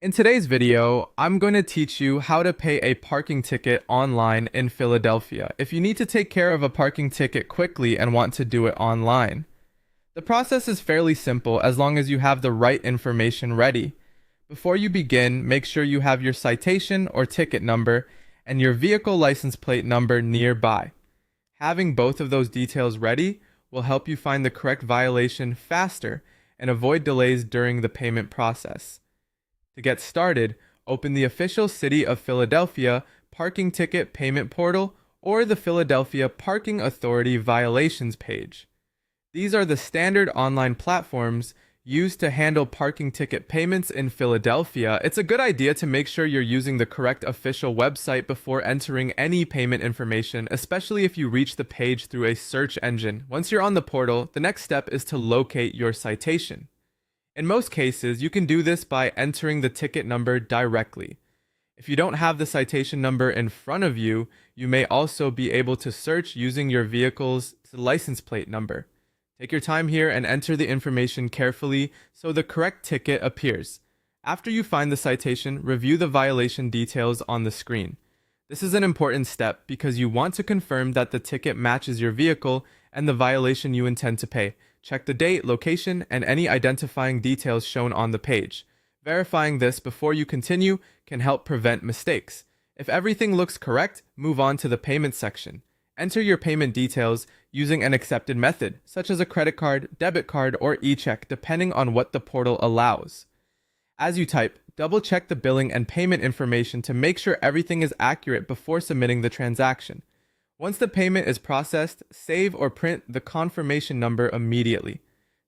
In today's video, I'm going to teach you how to pay a parking ticket online in Philadelphia if you need to take care of a parking ticket quickly and want to do it online. The process is fairly simple as long as you have the right information ready. Before you begin, make sure you have your citation or ticket number and your vehicle license plate number nearby. Having both of those details ready will help you find the correct violation faster and avoid delays during the payment process. To get started, open the official City of Philadelphia parking ticket payment portal or the Philadelphia Parking Authority violations page. These are the standard online platforms used to handle parking ticket payments in Philadelphia. It's a good idea to make sure you're using the correct official website before entering any payment information, especially if you reach the page through a search engine. Once you're on the portal, the next step is to locate your citation. In most cases, you can do this by entering the ticket number directly. If you don't have the citation number in front of you, you may also be able to search using your vehicle's license plate number. Take your time here and enter the information carefully so the correct ticket appears. After you find the citation, review the violation details on the screen. This is an important step because you want to confirm that the ticket matches your vehicle and the violation you intend to pay. Check the date, location, and any identifying details shown on the page. Verifying this before you continue can help prevent mistakes. If everything looks correct, move on to the payment section. Enter your payment details using an accepted method, such as a credit card, debit card, or e-check, depending on what the portal allows. As you type, double-check the billing and payment information to make sure everything is accurate before submitting the transaction. Once the payment is processed, save or print the confirmation number immediately.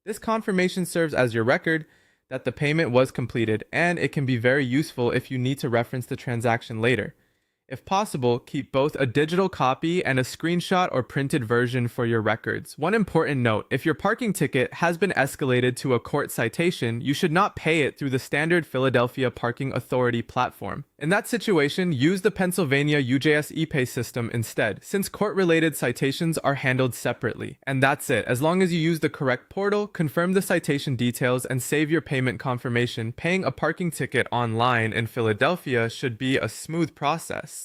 This confirmation serves as your record that the payment was completed, and it can be very useful if you need to reference the transaction later. If possible, keep both a digital copy and a screenshot or printed version for your records. One important note, if your parking ticket has been escalated to a court citation, you should not pay it through the standard Philadelphia Parking Authority platform. In that situation, use the Pennsylvania UJS ePay system instead, since court-related citations are handled separately. And that's it. As long as you use the correct portal, confirm the citation details, and save your payment confirmation, paying a parking ticket online in Philadelphia should be a smooth process.